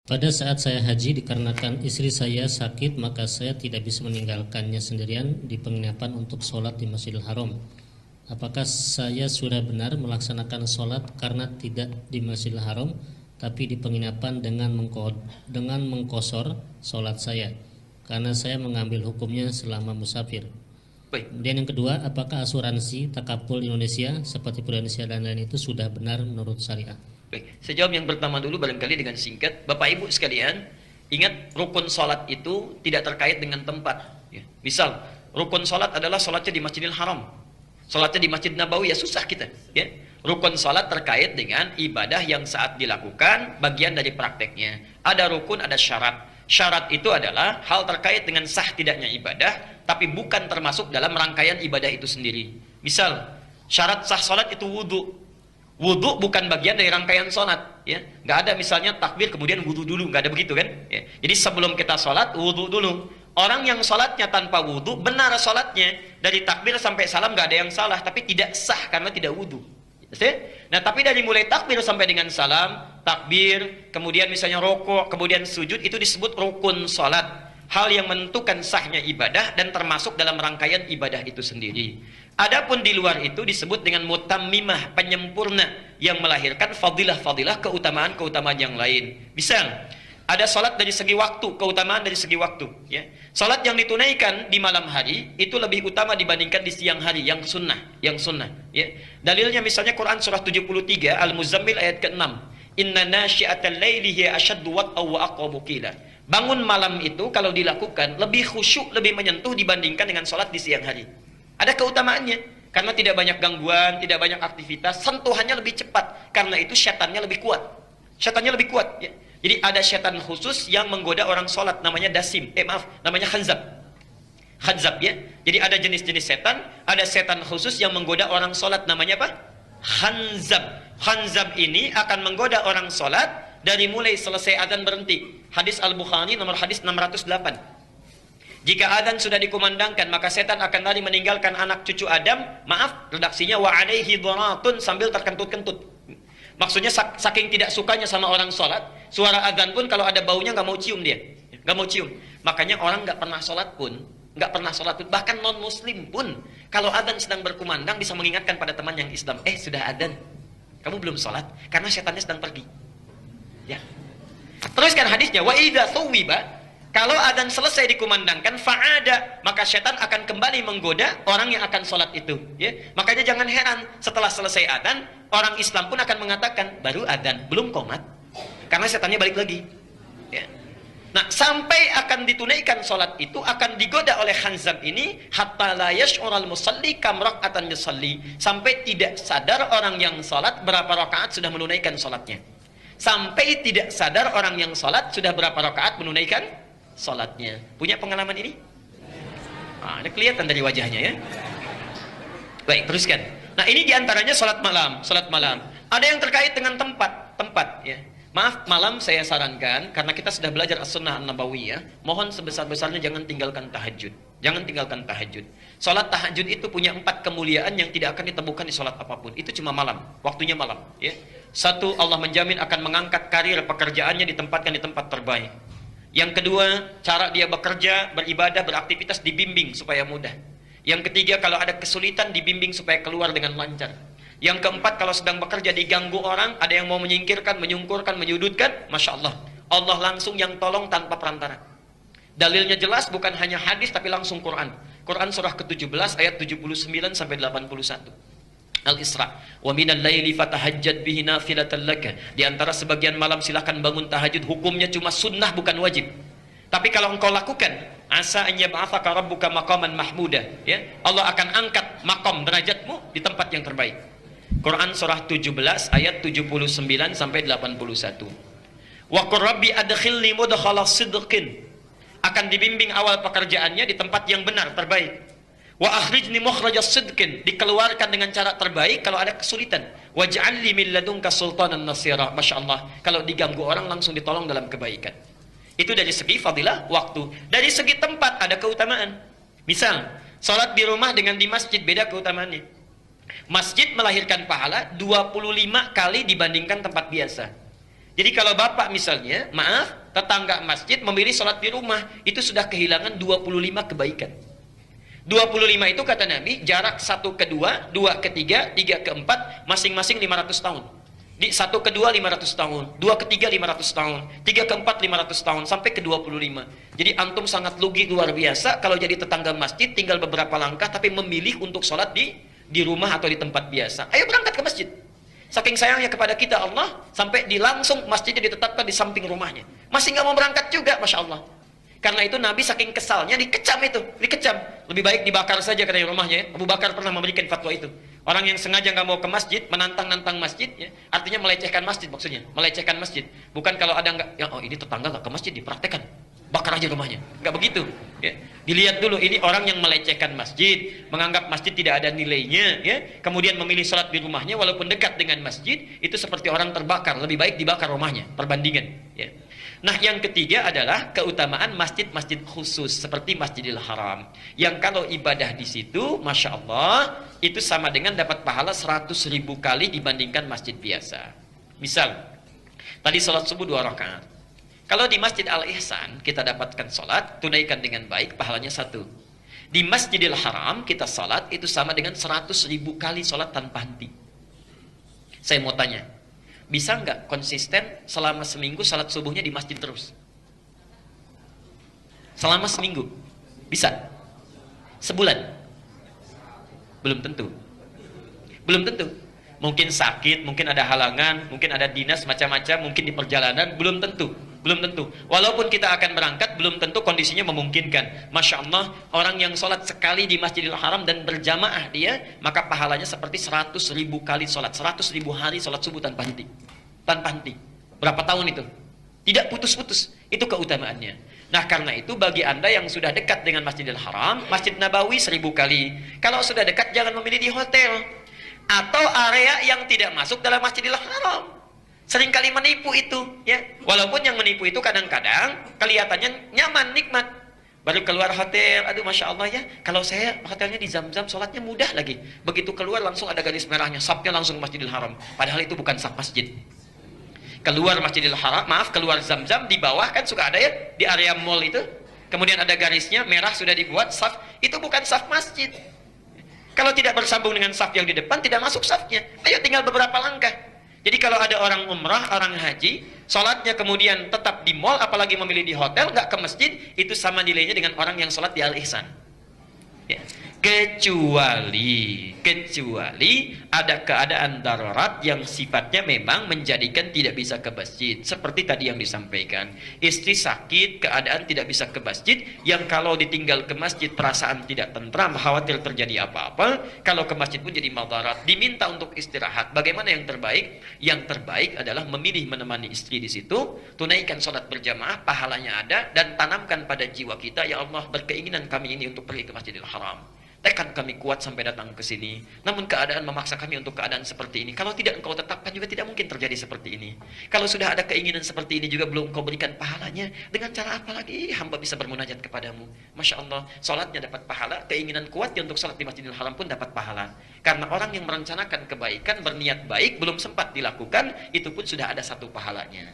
Pada saat saya haji dikarenakan istri saya sakit, maka saya tidak bisa meninggalkannya sendirian di penginapan untuk sholat di Masjidil Haram. Apakah saya sudah benar melaksanakan sholat karena tidak di Masjidil Haram tapi di penginapan dengan mengkosor sholat saya, karena saya mengambil hukumnya selama musafir? Baik. Kemudian yang kedua, apakah asuransi takaful Indonesia seperti Prudensia dan lain itu sudah benar menurut syariah? Baik, saya jawab yang pertama dulu barangkali dengan singkat. Bapak Ibu sekalian, ingat rukun sholat itu tidak terkait dengan tempat. Ya. Misal, rukun sholat adalah sholatnya di Masjidil Haram, sholatnya di Masjid Nabawi, ya susah kita. Ya. Rukun sholat terkait dengan ibadah yang saat dilakukan, bagian dari prakteknya. Ada rukun, ada syarat. Syarat itu adalah hal terkait dengan sah tidaknya ibadah, tapi bukan termasuk dalam rangkaian ibadah itu sendiri. Misal, syarat sah sholat itu wudhu. Wudhu bukan bagian dari rangkaian sholat, ya. Nggak ada misalnya takbir kemudian wudhu dulu, nggak ada begitu kan? Ya. Jadi sebelum kita sholat wudhu dulu. Orang yang sholatnya tanpa wudhu benar sholatnya, dari takbir sampai salam nggak ada yang salah, tapi tidak sah karena tidak wudhu. Nah, tapi dari mulai takbir sampai dengan salam, takbir, kemudian misalnya rokok, kemudian sujud, itu disebut rukun sholat. Hal yang menentukan sahnya ibadah dan termasuk dalam rangkaian ibadah itu sendiri. Adapun di luar itu disebut dengan mutammimah, penyempurna, yang melahirkan fadilah-fadilah, keutamaan-keutamaan yang lain. Misal, ada salat dari segi waktu, keutamaan dari segi waktu. Ya. Salat yang ditunaikan di malam hari itu lebih utama dibandingkan di siang hari, yang sunnah. Ya. Dalilnya misalnya Quran surah 73 Al-Muzammil ayat ke-6. Inna nasyi'atal laili hiya asyaddu wat'aw wa aqwamu qila. Bangun malam itu kalau dilakukan lebih khusyuk, lebih menyentuh dibandingkan dengan sholat di siang hari. Ada keutamaannya, karena tidak banyak gangguan, tidak banyak aktivitas, sentuhannya lebih cepat, karena itu syaitannya lebih kuat. Ya. Jadi ada syaitan khusus yang menggoda orang sholat, namanya dasim, namanya khanzab ya. Jadi ada jenis-jenis setan, ada setan khusus yang menggoda orang sholat, namanya apa? Khanzab ini akan menggoda orang sholat dari mulai selesai adzan berhenti. Hadis Al-Bukhari nomor hadis 608. Jika adzan sudah dikumandangkan, maka setan akan lari meninggalkan anak cucu Adam. Maaf, redaksinya wa alaihi dharatun, sambil terkentut-kentut. Maksudnya saking tidak sukanya sama orang sholat, suara adzan pun kalau ada baunya nggak mau cium dia. Nggak mau cium. Makanya orang nggak pernah sholat pun, bahkan non muslim pun, kalau adzan sedang berkumandang bisa mengingatkan pada teman yang Islam, sudah adzan, kamu belum sholat, karena setannya sedang pergi. Ya. Teruskan hadisnya, wa idza thuwiba, kalau adzan selesai dikumandangkan, fa'ada, maka syaitan akan kembali menggoda orang yang akan sholat itu. Ya. Makanya jangan heran, setelah selesai adzan, orang Islam pun akan mengatakan, baru adzan, belum qomat, karena syaitannya balik lagi. Ya. Nah, sampai akan ditunaikan sholat itu akan digoda oleh khanzab ini, hatta la yash'ural musalli kam rak'atan yusalli, sampai tidak sadar orang yang sholat berapa rakaat sudah menunaikan sholatnya. Sampai tidak sadar orang yang sholat sudah berapa rakaat menunaikan sholatnya. Punya pengalaman ini? Ini kelihatan dari wajahnya ya. Baik, teruskan. Nah, ini diantaranya sholat malam. Ada yang terkait dengan tempat ya. Maaf, malam saya sarankan, karena kita sudah belajar as-sunnah an-nabawiyah, mohon sebesar-besarnya jangan tinggalkan tahajud. Sholat tahajud itu punya 4 kemuliaan yang tidak akan ditemukan di sholat apapun. Itu cuma malam, waktunya malam. Ya. 1, Allah menjamin akan mengangkat karir pekerjaannya, ditempatkan di tempat terbaik. Yang kedua, cara dia bekerja, beribadah, beraktivitas dibimbing supaya mudah. Yang ketiga, kalau ada kesulitan dibimbing supaya keluar dengan lancar. Yang keempat, kalau sedang bekerja diganggu orang, ada yang mau menyingkirkan, menyungkurkan, menyudutkan, Masya Allah, Allah langsung yang tolong tanpa perantara. Dalilnya jelas, bukan hanya hadis tapi langsung Quran. Quran surah ke-17 ayat 79 sampai 81. Al-Isra. Wa minal laili fatahajjad bihi nafilatan laka. Di antara sebagian malam silakan bangun tahajud, hukumnya cuma sunnah bukan wajib. Tapi kalau engkau lakukan, asa an yab'atsaka rabbuka maqaman mahmuda, ya. Allah akan angkat maqam derajatmu di tempat yang terbaik. Quran surah 17 ayat 79 sampai 81. Wa qur rabbi adkhilni mudkhala sidqin. Akan dibimbing awal pekerjaannya di tempat yang benar, terbaik. Wa akhrijni mukhrajas sidqin, dikeluarkan dengan cara terbaik kalau ada kesulitan. Waj'alni min ladunka sultanan nasira. Masyaallah, kalau diganggu orang langsung ditolong dalam kebaikan. Itu dari segi fadilah waktu. Dari segi tempat ada keutamaan. Misal, salat di rumah dengan di masjid beda keutamaannya. Masjid melahirkan pahala 25 kali dibandingkan tempat biasa. Jadi kalau bapak misalnya, maaf, tetangga masjid memilih sholat di rumah, itu sudah kehilangan 25 kebaikan. 25 itu kata Nabi, jarak 1 ke 2, 2 ke 3, 3 ke 4, masing-masing 500 tahun. Di 1 ke 2 500 tahun, 2 ke 3 500 tahun, 3 ke 4 500 tahun, sampai ke 25. Jadi antum sangat lugi luar biasa kalau jadi tetangga masjid, tinggal beberapa langkah, tapi memilih untuk sholat di rumah atau di tempat biasa. Ayo berangkat ke masjid. Saking sayangnya kepada kita Allah, sampai langsung masjidnya ditetapkan di samping rumahnya. Masih nggak mau berangkat juga, Masya Allah. Karena itu Nabi saking kesalnya dikecam itu, dikecam. Lebih baik dibakar saja katanya rumahnya. Ya. Abu Bakar pernah memberikan fatwa itu. Orang yang sengaja nggak mau ke masjid, menantang-nantang masjid, ya, artinya melecehkan masjid maksudnya, melecehkan masjid. Bukan kalau ada nggak, ya oh ini tetangga nggak ke masjid dipraktekkan, bakar aja rumahnya. Nggak begitu. Ya. Dilihat dulu ini orang yang melecehkan masjid, menganggap masjid tidak ada nilainya, ya. Kemudian memilih sholat di rumahnya walaupun dekat dengan masjid, itu seperti orang terbakar. Lebih baik dibakar rumahnya. Perbandingan. Ya. Nah, yang ketiga adalah keutamaan masjid-masjid khusus seperti Masjidil Haram. Yang kalau ibadah di situ, Masya Allah, itu sama dengan dapat pahala 100.000 kali dibandingkan masjid biasa. Misal, tadi sholat subuh 2 rakaat. Kalau di Masjid Al-Ihsan kita dapatkan sholat, tunaikan dengan baik, pahalanya 1. Di Masjidil Haram kita sholat, itu sama dengan 100.000 kali sholat tanpa henti. Saya mau tanya, bisa nggak konsisten selama seminggu salat subuhnya di masjid terus? Selama seminggu? Bisa? Sebulan? Belum tentu. Belum tentu. Mungkin sakit, mungkin ada halangan, mungkin ada dinas macam-macam, mungkin di perjalanan, belum tentu. Belum tentu. Walaupun kita akan berangkat, belum tentu kondisinya memungkinkan. Masya Allah, orang yang sholat sekali di Masjidil Haram dan berjamaah dia, maka pahalanya seperti 100.000 kali sholat. 100.000 hari sholat subuh tanpa henti. Tanpa henti. Berapa tahun itu? Tidak putus-putus. Itu keutamaannya. Nah, karena itu bagi Anda yang sudah dekat dengan Masjidil Haram, Masjid Nabawi 1000 kali. Kalau sudah dekat, jangan memilih di hotel. Atau area yang tidak masuk dalam Masjidil Haram. Seringkali menipu itu, ya. Walaupun yang menipu itu kadang-kadang kelihatannya nyaman, nikmat. Baru keluar hotel, aduh Masya Allah ya, kalau saya hotelnya di Zam-Zam, sholatnya mudah lagi. Begitu keluar langsung ada garis merahnya, safnya langsung Masjidil Haram. Padahal itu bukan saf masjid. Keluar Masjidil Haram, maaf, keluar Zam-Zam, di bawah kan suka ada ya, di area mall itu. Kemudian ada garisnya, merah sudah dibuat, saf, itu bukan saf masjid. Kalau tidak bersambung dengan saf yang di depan, tidak masuk safnya. Ayo tinggal beberapa langkah. Jadi kalau ada orang umrah, orang haji, sholatnya kemudian tetap di mall, apalagi memilih di hotel, nggak ke masjid, itu sama nilainya dengan orang yang sholat di Al-Ihsan. Ya. Kecuali ada keadaan darurat yang sifatnya memang menjadikan tidak bisa ke masjid. Seperti tadi yang disampaikan, istri sakit, keadaan tidak bisa ke masjid, yang kalau ditinggal ke masjid perasaan tidak tentram, khawatir terjadi apa-apa, kalau ke masjid pun jadi madarat, diminta untuk istirahat. Bagaimana yang terbaik? Yang terbaik adalah memilih menemani istri di situ, tunaikan sholat berjamaah, pahalanya ada, dan tanamkan pada jiwa kita, ya Allah, berkeinginan kami ini untuk pergi ke Masjidil Haram. Tekad kami kuat sampai datang ke sini. Namun keadaan memaksa kami untuk keadaan seperti ini. Kalau tidak engkau tetapkan juga tidak mungkin terjadi seperti ini. Kalau sudah ada keinginan seperti ini juga belum engkau berikan pahalanya. Dengan cara apa lagi hamba bisa bermunajat kepadamu? Masya Allah, sholatnya dapat pahala. Keinginan kuatnya untuk sholat di Masjidil Haram pun dapat pahala. Karena orang yang merencanakan kebaikan, berniat baik, belum sempat dilakukan, itu pun sudah ada satu pahalanya.